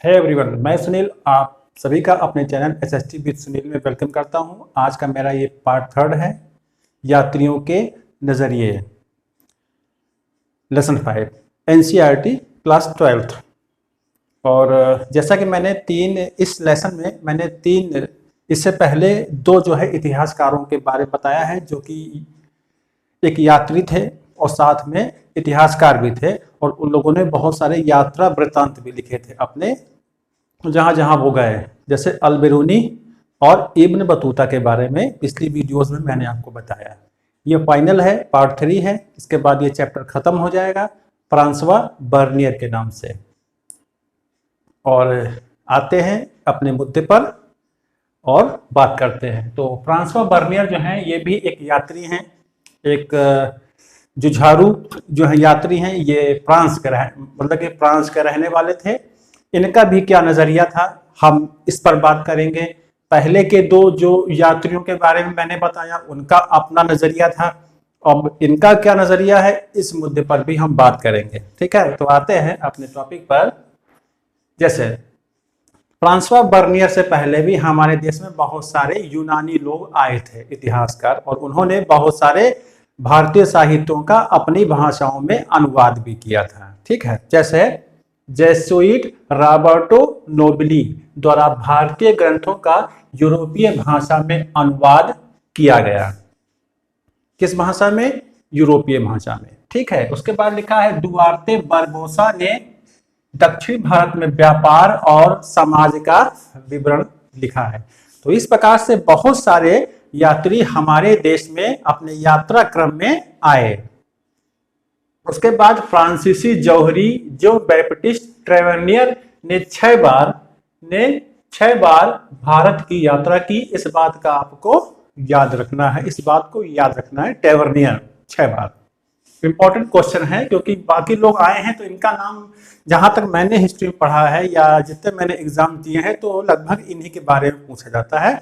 है एवरीवन, मैं सुनील आप सभी का अपने चैनल एसएसटी विद सुनील में वेलकम करता हूं। आज का मेरा ये पार्ट 3 है, यात्रियों के नज़रिए, लेसन 5 एनसीईआरटी क्लास 12th। और जैसा कि इस लेसन में मैंने तीन, इससे पहले दो जो है इतिहासकारों के बारे में बताया है, जो कि एक यात्री थे और साथ में इतिहासकार भी थे, और उन लोगों ने बहुत सारे यात्रा वृत्तांत भी लिखे थे अपने जहाँ जहाँ वो गए, जैसे अल-बिरूनी और इब्न बतूता के बारे में पिछली वीडियोस में मैंने आपको बताया। ये फाइनल है, पार्ट 3 है। इसके बाद ये चैप्टर खत्म हो जाएगा फ्रांसवा बर्नियर के नाम से। और आते हैं अपने मुद्दे पर और बात करते हैं। तो फ्रांसवा बर्नियर जो है, ये भी एक यात्री हैं, एक जुझारू जो है यात्री हैं। ये फ्रांस के मतलब कि फ्रांस के रहने वाले थे। इनका भी क्या नज़रिया था, हम इस पर बात करेंगे। पहले के दो जो यात्रियों के बारे में मैंने बताया, उनका अपना नज़रिया था। अब इनका क्या नज़रिया है, इस मुद्दे पर भी हम बात करेंगे। ठीक है, तो आते हैं अपने टॉपिक पर। जैसे फ्रांसवा बर्नियर से पहले भी हमारे देश में बहुत सारे यूनानी लोग आए थे, इतिहासकार, और उन्होंने बहुत सारे भारतीय साहित्यों का अपनी भाषाओं में अनुवाद भी किया था। ठीक है, जैसे जेसुइट रॉबर्टो नोबली द्वारा भारतीय ग्रंथों का यूरोपीय भाषा में अनुवाद किया गया। किस भाषा में? यूरोपीय भाषा में। ठीक है, उसके बाद लिखा है दुआर्ते बारबोसा ने दक्षिण भारत में व्यापार और समाज का विवरण लिखा है। तो इस प्रकार से बहुत सारे यात्री हमारे देश में अपने यात्रा क्रम में आए। उसके बाद फ्रांसीसी जौहरी जो बैप्टिस्ट ट्रेवेनियर ने 6 बार भारत की यात्रा की। इस बात का आपको याद रखना है, इस बात को याद रखना है। ट्रेवेनियर 6 बार इंपॉर्टेंट क्वेश्चन है, क्योंकि बाकी लोग आए हैं तो इनका नाम, जहां तक मैंने हिस्ट्री में पढ़ा है या जितने मैंने एग्जाम दिए हैं, तो लगभग इन्हीं के बारे में पूछा जाता है।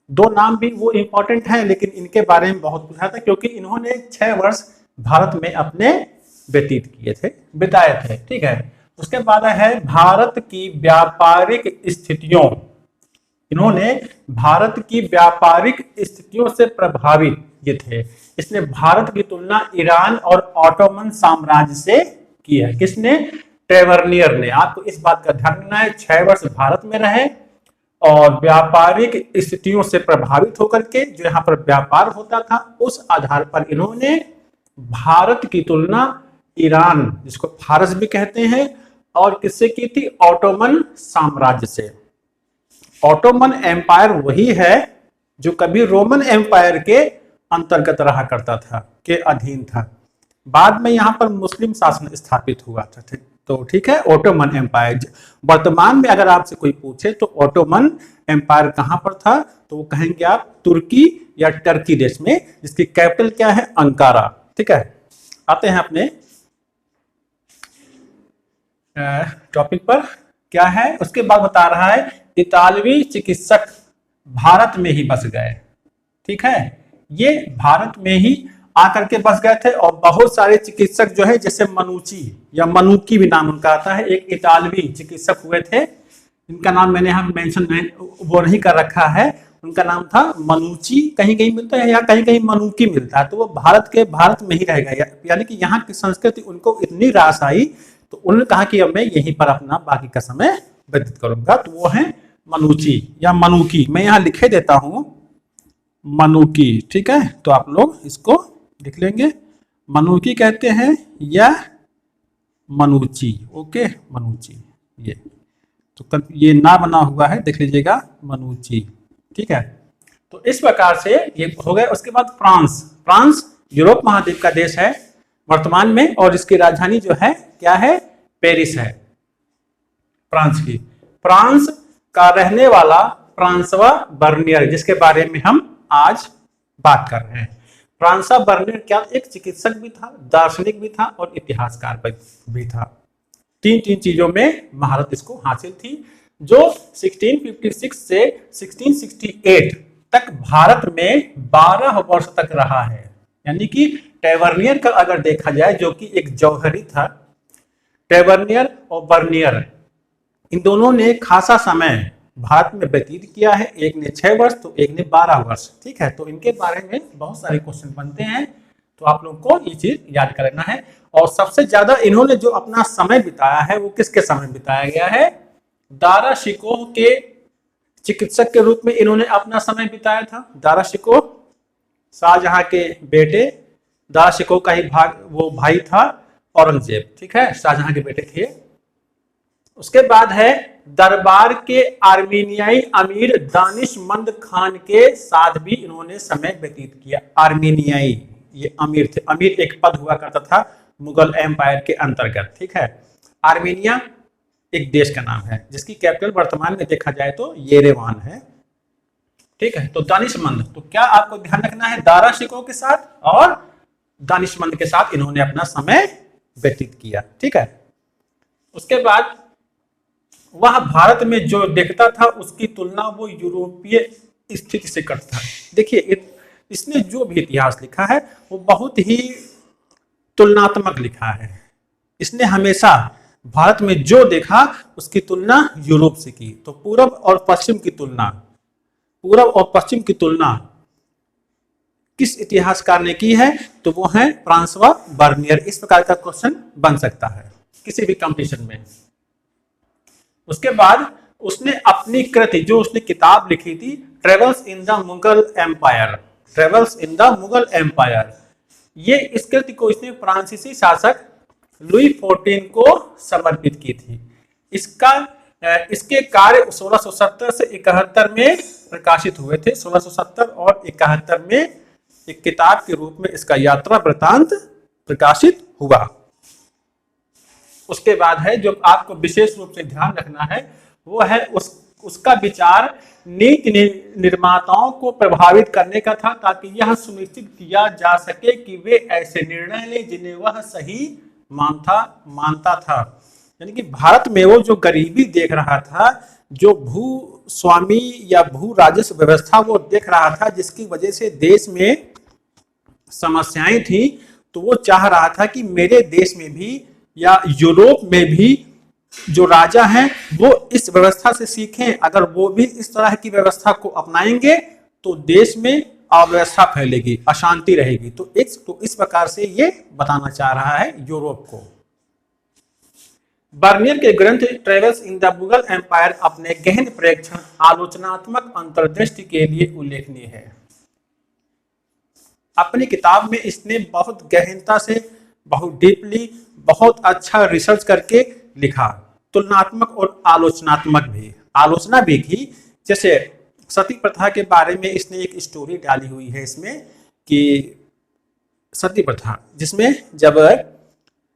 2 नाम भी वो इंपॉर्टेंट है, लेकिन इनके बारे में बहुत पूछा था, क्योंकि इन्होंने 6 वर्ष भारत में अपने बिताए थे। ठीक है, उसके बाद है भारत की व्यापारिक स्थितियों। इन्होंने भारत की व्यापारिक स्थितियों से प्रभावित ये थे। इसने भारत की तुलना ईरान और ऑटोमन साम्राज्य से की है। किसने? ट्रेवेनियर ने। आपको इस बात का ध्यान रखना है, 6 वर्ष भारत में रहे और व्यापारिक स्थितियों से प्रभावित होकर के जो यहाँ पर व्यापार होता था, उस आधार पर इन्होंने भारत की तुलना ईरान, जिसको फारस भी कहते हैं, और किससे की थी? ऑटोमन साम्राज्य से। ऑटोमन एम्पायर वही है जो कभी रोमन एम्पायर के अंतर्गत रहा करता था, के अधीन था। बाद में यहाँ पर मुस्लिम शासन स्थापित हुआ था। ठीक है, ऑटोमन एम्पायर। वर्तमान में अगर आपसे कोई पूछे तो ऑटोमन एम्पायर कहां पर था, तो वो कहेंगे आप तुर्की या टर्की देश में, जिसकी कैपिटल क्या है? अंकारा। ठीक है, आते हैं अपने टॉपिक पर। क्या है उसके बाद बता रहा है, इतालवी चिकित्सक भारत में ही बस गए। ठीक है, ये भारत में ही आकर के बस गए थे, और बहुत सारे चिकित्सक जो है, जैसे मनुची या मनुकी भी नाम उनका आता है, एक इतालवी चिकित्सक हुए थे। इनका नाम मैंने यहाँ मेंशन वो नहीं कर रखा है। उनका नाम था मनुची, कहीं कहीं मिलता है या कहीं कहीं मनुकी मिलता है। तो वो भारत में ही रह गए, यानी कि यहाँ की संस्कृति उनको इतनी रास आई, तो उन्होंने कहा कि अब मैं यहीं पर अपना बाकी का समय व्यतीत करूंगा। तो वो है मनुची या मनुकी। मैं यहाँ लिखे देता हूं मनुकी। ठीक है, तो आप लोग इसको लिख लेंगे, मनुकी कहते हैं या मनुची। ओके, मनुची। ये तो ये ना बना हुआ है, देख लीजिएगा, मनुची। ठीक है, तो इस प्रकार से ये हो गया। उसके बाद फ्रांस यूरोप महाद्वीप का देश है वर्तमान में, और इसकी राजधानी जो है क्या है? पेरिस है, फ्रांस की। फ्रांस का रहने वाला फ्रांसवा बर्नियर, जिसके बारे में हम आज बात कर रहे हैं। फ्रांसवा बर्नियर क्या? एक चिकित्सक भी था, दार्शनिक भी था और इतिहासकार भी था। तीन चीजों में महारत इसको हासिल थी, जो 1656 से 1668 तक भारत में 12 वर्ष तक रहा है। यानी कि ट्रेवेनियर का अगर देखा जाए, जो कि एक जौहरी था, ट्रेवेनियर और बर्नियर इन दोनों ने खासा समय भारत में व्यतीत किया है, एक ने 6 वर्ष तो एक ने 12 वर्ष। ठीक है, तो इनके बारे में बहुत सारे क्वेश्चन बनते हैं, तो आप लोग को ये चीज याद करना है। और सबसे ज्यादा इन्होंने जो अपना समय बिताया है वो किसके समय बिताया गया है? दारा शिकोह के चिकित्सक के रूप में इन्होंने अपना समय बिताया था। दारा शिकोह शाहजहां के बेटे, दारा शिकोह का ही वो भाई था औरंगजेब। ठीक है, शाहजहां के बेटे थे। उसके बाद है दरबार के आर्मीनियाई अमीर दानिशमंद खान के साथ भी इन्होंने समय व्यतीत किया। आर्मीनियाई ये अमीर थे, अमीर एक पद हुआ करता था मुगल एम्पायर के अंतर्गत। ठीक है, आर्मीनिया एक देश का नाम है जिसकी कैपिटल वर्तमान में देखा जाए तो येरेवान है। ठीक है, तो दानिशमंद, तो क्या आपको ध्यान रखना है, दारा शिकोह के साथ और दानिशमंद के साथ इन्होंने अपना समय व्यतीत किया। ठीक है, उसके बाद वह भारत में जो देखता था उसकी तुलना वो यूरोपीय स्थिति से करता था। देखिए, इसने जो भी इतिहास लिखा है वो बहुत ही तुलनात्मक लिखा है। इसने हमेशा भारत में जो देखा उसकी तुलना यूरोप से की। तो पूर्व और पश्चिम की तुलना, पूर्व और पश्चिम की तुलना किस इतिहासकार ने की है? तो वो है फ्रांसवा बर्नियर। इस प्रकार का क्वेश्चन बन सकता है किसी भी कंपटीशन में। उसके बाद उसने अपनी कृति, जो उसने किताब लिखी थी, Travels in the Mughal Empire, Travels in the Mughal Empire, ये इस कृति को इसने फ्रांसीसी शासक लुई 14 को समर्पित की थी। इसके कार्य 1670 से 71 में प्रकाशित हुए थे। 1670 और 71 में एक किताब के रूप में इसका यात्रा वृतांत प्रकाशित हुआ। उसके बाद है जो आपको विशेष रूप से ध्यान रखना है वो है उसका विचार नीति निर्माताओं को प्रभावित करने का था, ताकि यह सुनिश्चित किया जा सके कि वे ऐसे निर्णय लें जिन्हें वह सही मानता था। यानी कि भारत में वो जो गरीबी देख रहा था, जो भू स्वामी या भू राजस्व व्यवस्था वो देख रहा था, जिसकी वजह से देश में समस्याएं थी, तो वो चाह रहा था कि मेरे देश में भी या यूरोप में भी जो राजा हैं वो इस व्यवस्था से सीखें। अगर वो भी इस तरह की व्यवस्था को अपनाएंगे तो देश में अव्यवस्था फैलेगी, अशांति रहेगी। तो इस प्रकार से ये बताना चाह रहा है यूरोप को। बर्नियर के ग्रंथ Travels in the Mughal Empire अपने गहन प्रेक्षण, आलोचनात्मक अंतर्दृष्टि के लिए उल्लेखनीय है। अपनी किताब में इसने बहुत गहनता से, बहुत डीपली, बहुत अच्छा रिसर्च करके लिखा, तुलनात्मक और आलोचनात्मक भी, आलोचना भी की। जैसे सती प्रथा के बारे में इसने एक स्टोरी डाली हुई है इसमें कि सती प्रथा, जिसमें जब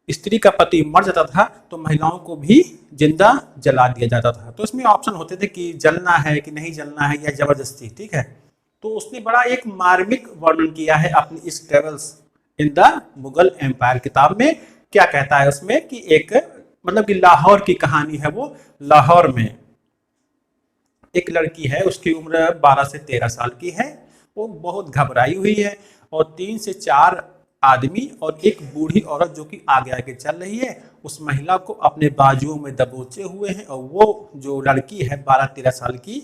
स्त्री का पति मर जाता था तो महिलाओं को भी जिंदा जला दिया जाता था। तो इसमें ऑप्शन होते थे कि जलना है कि नहीं जलना है या जबरदस्ती। ठीक है, तो उसने बड़ा एक मार्मिक वर्णन किया है अपनी इस Travels in the Mughal Empire किताब में। क्या कहता है उसमें कि एक मतलब कि लाहौर की कहानी है। वो लाहौर में एक लड़की है, उसकी उम्र 12 से 13 साल की है। वो बहुत घबराई हुई है और 3 से 4 आदमी और एक बूढ़ी औरत जो कि आगे आगे चल रही है, उस महिला को अपने बाजुओं में दबोचे हुए हैं और वो जो लड़की है 12-13 साल की,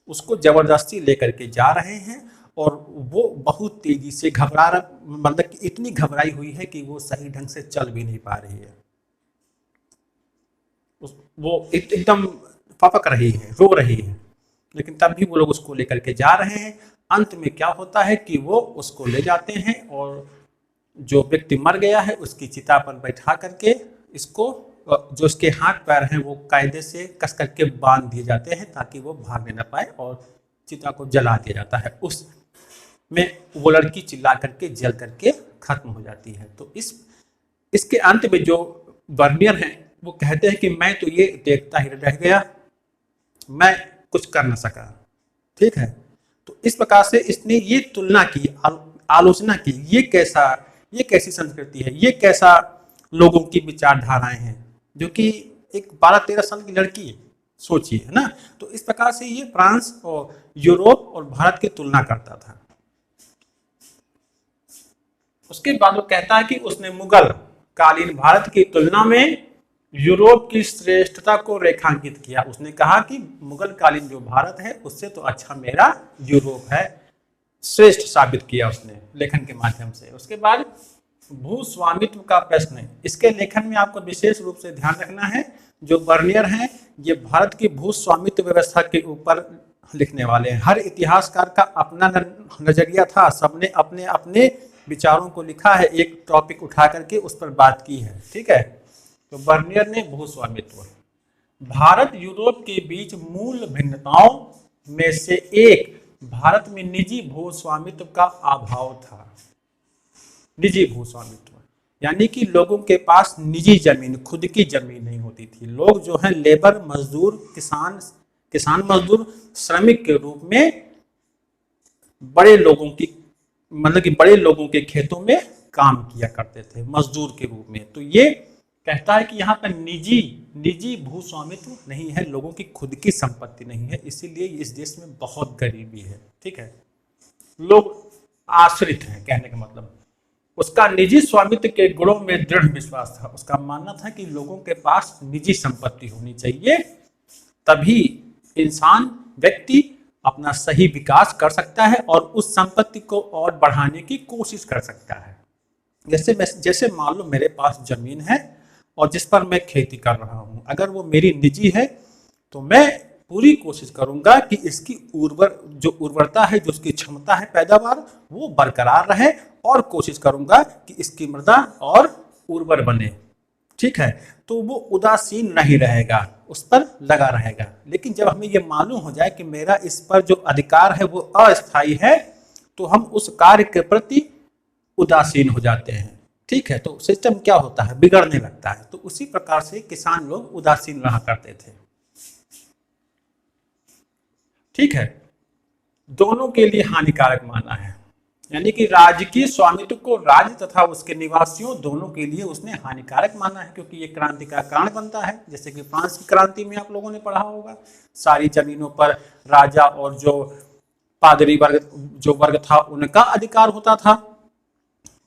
उसको जबरदस्ती लेकर के जा रहे हैं और वो बहुत तेजी से मतलब कि इतनी घबराई हुई है कि वो सही ढंग से चल भी नहीं पा रही है। वो एकदम फपक रही है, रो रही है, लेकिन तब भी वो लोग उसको लेकर के जा रहे हैं। अंत में क्या होता है कि वो उसको ले जाते हैं और जो व्यक्ति मर गया है उसकी चिता पर बैठा करके इसको, जो उसके हाथ पैर हैं वो कायदे से कस करके बांध दिए जाते हैं ताकि वो भागने न पाए, और चिता को जला दिया जाता है। उस में वो लड़की चिल्ला करके जल करके खत्म हो जाती है। तो इसके अंत में जो बर्नियर हैं वो कहते हैं कि मैं तो ये देखता ही रह गया, मैं कुछ कर न सका। ठीक है, तो इस प्रकार से इसने ये तुलना की, आलोचना की, ये कैसी संस्कृति है, ये कैसा लोगों की विचारधाराएं हैं, जो कि एक 12-13 साल की लड़की है, सोचिए, है ना। तो इस प्रकार से ये फ्रांस और यूरोप और भारत की तुलना करता था। उसके बाद वो कहता है कि उसने मुगल कालीन भारत की तुलना में यूरोप की श्रेष्ठता को रेखांकित किया। उसने कहा कि मुगल कालीन जो भारत है उससे तो अच्छा मेरा यूरोप है, श्रेष्ठ साबित किया उसने लेखन के माध्यम से। उसके बाद भूस्वामित्व का प्रश्न, इसके लेखन में आपको विशेष रूप से ध्यान रखना है, जो बर्नियर हैं ये भारत की भूस्वामित्व व्यवस्था के ऊपर लिखने वाले हैं। हर इतिहासकार का अपना नजरिया था, सबने अपने अपने विचारों को लिखा है, एक टॉपिक उठा करके उस पर बात की है, ठीक है। तो बर्नियर ने भूस्वामित्व, भारत यूरोप के बीच मूल भिन्नताओं में से एक भारत में निजी भूस्वामित्व का अभाव था। निजी भूस्वामित्व यानी कि लोगों के पास निजी जमीन, खुद की जमीन नहीं होती थी। लोग जो है लेबर, मजदूर, किसान मजदूर, श्रमिक के रूप में बड़े लोगों की, मतलब कि बड़े लोगों के खेतों में काम किया करते थे मजदूर के रूप में। तो ये कहता है कि यहाँ पर निजी भूस्वामित्व नहीं है, लोगों की खुद की संपत्ति नहीं है, इसीलिए इस देश में बहुत गरीबी है, ठीक है। लोग आश्रित हैं, कहने का मतलब। उसका निजी स्वामित्व के गुणों में दृढ़ विश्वास था। उसका मानना था कि लोगों के पास निजी संपत्ति होनी चाहिए, तभी इंसान, व्यक्ति अपना सही विकास कर सकता है और उस संपत्ति को और बढ़ाने की कोशिश कर सकता है। जैसे मान लो मेरे पास जमीन है और जिस पर मैं खेती कर रहा हूं, अगर वो मेरी निजी है तो मैं पूरी कोशिश करूंगा कि इसकी उर्वरता है, जो उसकी क्षमता है पैदावार, वो बरकरार रहे, और कोशिश करूंगा कि इसकी मृदा और उर्वर बने, ठीक है। तो वो उदासीन नहीं रहेगा, उस पर लगा रहेगा। लेकिन जब हमें ये मालूम हो जाए कि मेरा इस पर जो अधिकार है वो अस्थायी है, तो हम उस कार्य के प्रति उदासीन हो जाते हैं, ठीक है। तो सिस्टम क्या होता है, बिगड़ने लगता है। तो उसी प्रकार से किसान लोग उदासीन रहा करते थे, ठीक है। दोनों के लिए हानिकारक माना है, यानी कि राजकीय स्वामित्व को राज्य तथा उसके निवासियों दोनों के लिए उसने हानिकारक माना है, क्योंकि ये क्रांति का कारण बनता है। जैसे कि फ्रांस की क्रांति में आप लोगों ने पढ़ा होगा, सारी जमीनों पर राजा और जो पादरी वर्ग था उनका अधिकार होता था।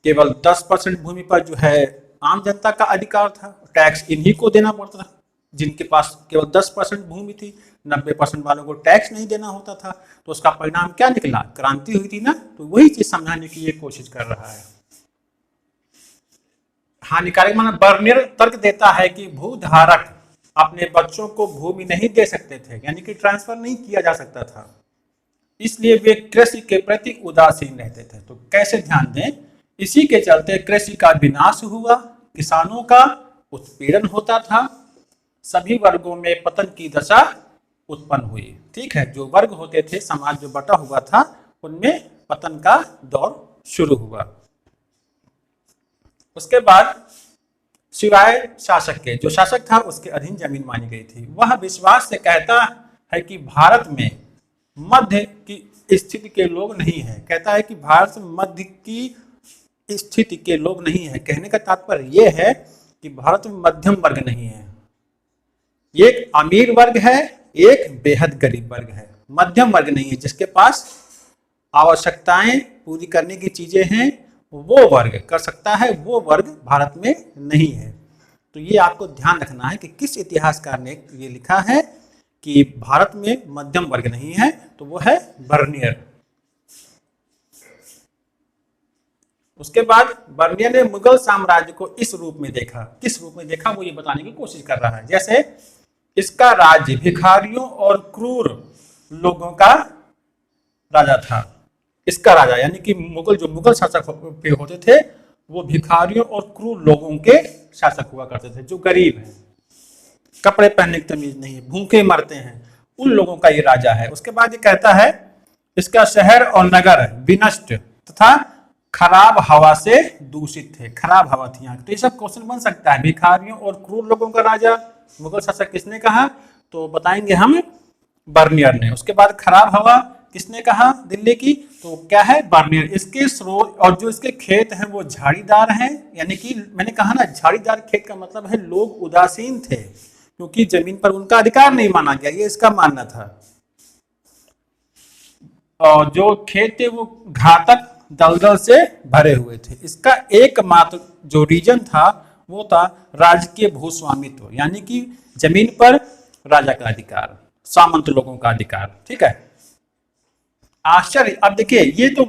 केवल 10% भूमि पर जो है आम जनता का अधिकार था, टैक्स इन्हीं को देना पड़ता था। जिनके पास केवल 10% भूमि थी, 90% वालों को टैक्स नहीं देना होता था। तो उसका परिणाम क्या निकला, क्रांति हुई थी ना। तो वही चीज समझाने की ये कोशिश कर रहा है। हानिकारक माना, बर्नियर तर्क देता है कि भूधारक अपने बच्चों को भूमि नहीं दे सकते थे, यानी कि ट्रांसफर नहीं किया जा सकता था, इसलिए वे कृषि के प्रति उदासीन रहते थे। तो कैसे ध्यान दें, इसी के चलते कृषि का विनाश हुआ, किसानों का उत्पीड़न होता था, सभी वर्गों में पतन की दशा उत्पन्न हुई, ठीक है। जो वर्ग होते थे, समाज जो बटा हुआ था, उनमें पतन का दौर शुरू हुआ। उसके बाद सिवाय शासक के, जो शासक था उसके अधीन जमीन मानी गई थी। वह विश्वास से कहता है कि भारत में मध्य की स्थिति के लोग नहीं है। कहता है कि भारत में मध्य की स्थिति के लोग नहीं है। कहने का तात्पर्य यह है कि भारत में मध्यम वर्ग नहीं है, एक अमीर वर्ग है, एक बेहद गरीब वर्ग है। मध्यम वर्ग नहीं है, जिसके पास आवश्यकताएं पूरी करने की चीजें हैं वो वर्ग कर सकता है, वो वर्ग भारत में नहीं है। तो ये आपको ध्यान रखना है कि किस इतिहासकार ने ये लिखा है कि भारत में मध्यम वर्ग नहीं है, तो वो है बर्नियर। उसके बाद बर्नियर ने मुगल साम्राज्य को इस रूप में देखा। किस रूप में देखा वो ये बताने की कोशिश कर रहा है। जैसे इसका राज्य भिखारियों और क्रूर लोगों का राजा था। इसका राजा यानी कि जो मुगल शासक होते थे वो भिखारियों और क्रूर लोगों के शासक हुआ करते थे, जो गरीब हैं, कपड़े पहनने की तमीज नहीं है, भूखे मरते हैं, उन लोगों का ये राजा है। उसके बाद ये कहता है इसका शहर और नगर विनष्ट तथा खराब हवा से दूषित थे। खराब हवा थी यहाँ। तो ये सब क्वेश्चन बन सकता है, भिखारियों और क्रूर लोगों का राजा मुगल शासक किसने कहा, तो बताएंगे हम बर्नियर ने। उसके बाद खराब हवा किसने कहा दिल्ली की, तो क्या है बर्नियर। इसके स्रोत और जो इसके खेत हैं वो झाड़ीदार हैं, यानी कि मैंने कहा ना झाड़ीदार खेत का मतलब है लोग उदासीन थे, क्योंकि जमीन पर उनका अधिकार नहीं माना गया, ये इसका मानना था। और जो खेत थे वो घातक दलदल से भरे हुए थे। इसका एकमात्र जो रीजन था वो था राजकीय भूस्वामित्व, यानी कि जमीन पर राजा का अधिकार, सामंत लोगों का अधिकार। ठीक है। आश्चर्य, अब देखिए ये तो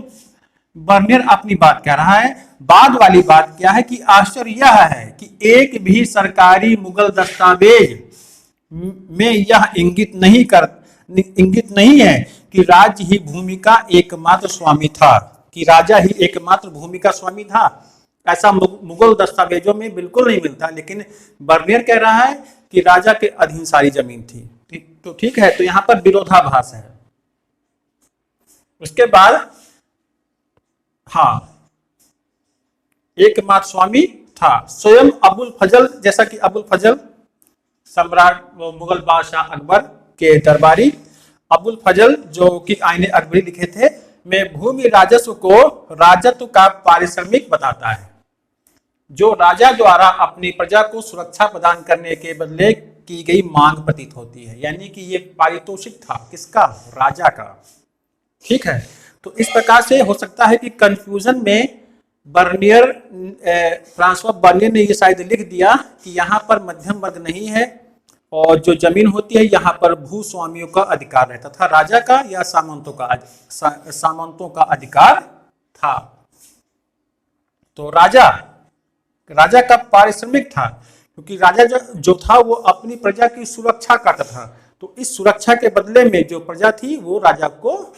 बर्नियर अपनी बात कह रहा है, बाद वाली बात क्या है कि आश्चर्य यह है कि एक भी सरकारी मुगल दस्तावेज में यह इंगित नहीं है कि राज्य ही भूमि का एकमात्र स्वामी था, कि राजा ही एकमात्र भूमि का स्वामी था। ऐसा मुगल दस्तावेजों में बिल्कुल नहीं मिलता, लेकिन बर्नियर कह रहा है कि राजा के अधीन सारी जमीन थी। तो ठीक है, तो यहां पर विरोधाभास है। उसके बाद हाँ, एकमात्र स्वामी था स्वयं अबुल फजल, जैसा कि अबुल फजल सम्राट मुगल बादशाह अकबर के दरबारी अबुल फजल जो कि आईने अकबरी लिखे थे, में भूमि राजस्व को राजत्व का पारिश्रमिक बताता है, जो राजा द्वारा अपनी प्रजा को सुरक्षा प्रदान करने के बदले की गई मांग प्रतीत होती है। यानी कि ये पारितोषिक था किसका? राजा का। ठीक है, तो इस प्रकार से हो सकता है कि कंफ्यूजन में बर्नियर फ्रांसवा बर्नियर ने ये शायद लिख दिया कि यहाँ पर मध्यम वर्ग नहीं है और जो जमीन होती है यहाँ पर भूस्वामियों का अधिकार रहता था, राजा का या सामंतों का अधिकार था। तो राजा का पारिश्रमिक था, क्योंकि राजा जो था वो अपनी प्रजा की सुरक्षा करता था, तो इस सुरक्षा के बदले में जो प्रजा थी वो राजा को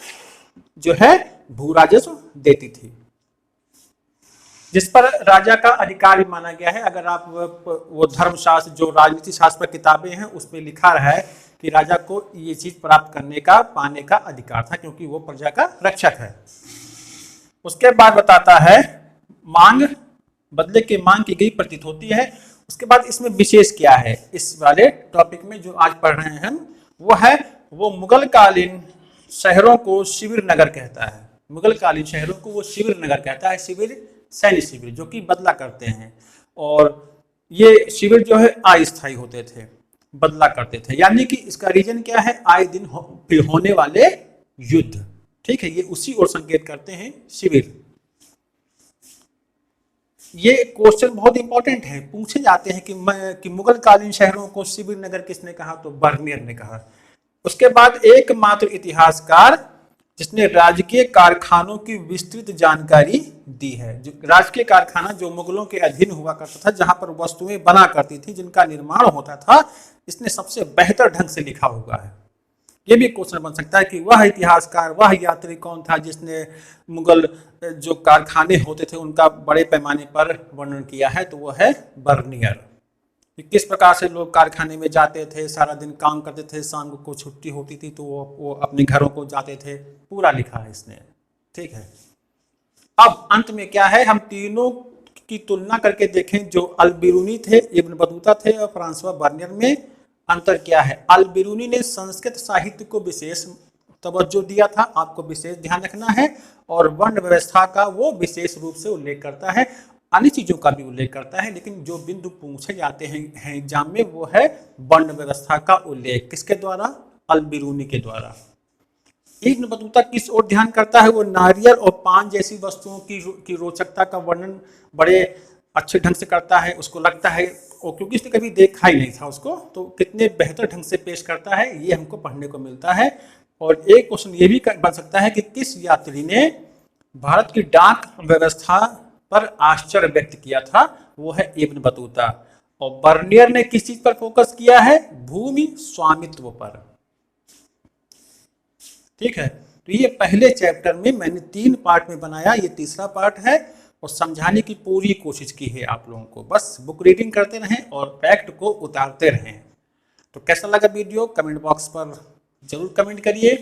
जो है भू राजस्व देती थी, जिस पर राजा का अधिकार माना गया है। अगर आप वो धर्मशास्त्र जो राजनीति शास्त्र पर किताबें हैं उसमें लिखा रहा है कि राजा को ये चीज प्राप्त करने का पाने का अधिकार था, क्योंकि वो प्रजा का रक्षक है। उसके बाद बताता है मांग, बदले की मांग की गई प्रतीत होती है। उसके बाद इसमें विशेष क्या है इस वाले टॉपिक में जो आज पढ़ रहे हैं हम, वो मुगल कालीन शहरों को शिविर नगर कहता है। मुगल कालीन शहरों को वो शिविर नगर कहता है, शिविर सैन्य शिविर जो कि बदला करते हैं, और ये शिविर जो है अस्थायी होते थे, बदला करते थे। यानी कि इसका रीजन क्या है? आए दिन होने वाले युद्ध। ठीक है, ये उसी ओर संकेत करते हैं शिविर। ये क्वेश्चन बहुत इंपॉर्टेंट है, पूछे जाते हैं कि मुगल कालीन शहरों को शिविर नगर किसने कहा? तो बर्नियर ने कहा। उसके बाद एकमात्र इतिहासकार जिसने राजकीय कारखानों की विस्तृत जानकारी दी है। जो राजकीय कारखाना जो मुगलों के अधीन हुआ करता था, जहां पर वस्तुएं बना करती थी, जिनका निर्माण होता था, इसने सबसे बेहतर ढंग से लिखा हुआ है। ये भी क्वेश्चन बन सकता है कि वह इतिहासकार, वह यात्री कौन था जिसने मुगल जो कारखाने होते थे उनका बड़े पैमाने पर वर्णन किया है? तो वह है बर्नियर। किस प्रकार से लोग कारखाने में जाते थे, सारा दिन काम करते थे, शाम को छुट्टी होती थी तो वो अपने घरों को जाते थे, पूरा लिखा है इसने। ठीक है, अब अंत में क्या है, हम तीनों की तुलना करके देखें। जो अल-बिरूनी थे, इब्न बतूता थे और फ्रांसवा बर्नियर में अंतर क्या है? अल-बिरूनी ने संस्कृत साहित्य को विशेष तवज्जो दिया था, आपको विशेष ध्यान रखना है, और वर्ण व्यवस्था का वो विशेष रूप से उल्लेख करता है, अन्य चीजों का भी उल्लेख करता है, लेकिन जो बिंदु पूछे जाते हैं एग्जाम में वो है वर्ण व्यवस्था का उल्लेख। किसके द्वारा? अल-बिरूनी के द्वारा। इब्न बतूता किस ओर ध्यान करता है? वो नारियल और पान जैसी वस्तुओं की रोचकता का वर्णन बड़े अच्छे ढंग से करता है। उसको लगता है, और क्योंकि इसने कभी देखा ही नहीं था उसको, तो कितने बेहतर ढंग से पेश करता है ये हमको पढ़ने को मिलता है। और एक क्वेश्चन ये भी बन सकता है कि किस यात्री ने भारत की डाक व्यवस्था पर आश्चर्य व्यक्त किया था? वो है इब्न बतूता। और बर्नियर ने किस चीज पर फोकस किया है? भूमि स्वामित्व पर। ठीक है, तो ये पहले चैप्टर में मैंने 3 पार्ट में बनाया, ये तीसरा पार्ट है, और समझाने की पूरी कोशिश की है आप लोगों को। बस बुक रीडिंग करते रहें और फैक्ट को उतारते रहें। तो कैसा लगा वीडियो? कमेंट बॉक्स पर जरूर कमेंट करिए,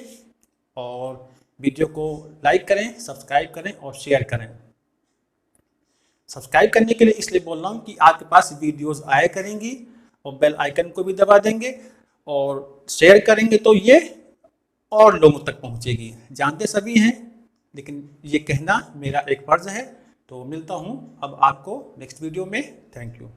और वीडियो को लाइक करें, सब्सक्राइब करें और शेयर करें। सब्सक्राइब करने के लिए इसलिए बोल रहा हूँ कि आपके पास वीडियोस आया करेंगी, और बेल आइकन को भी दबा देंगे, और शेयर करेंगे तो ये और लोगों तक पहुँचेगी। जानते सभी हैं, लेकिन ये कहना मेरा एक फर्ज है। तो मिलता हूँ अब आपको नेक्स्ट वीडियो में। Thank you.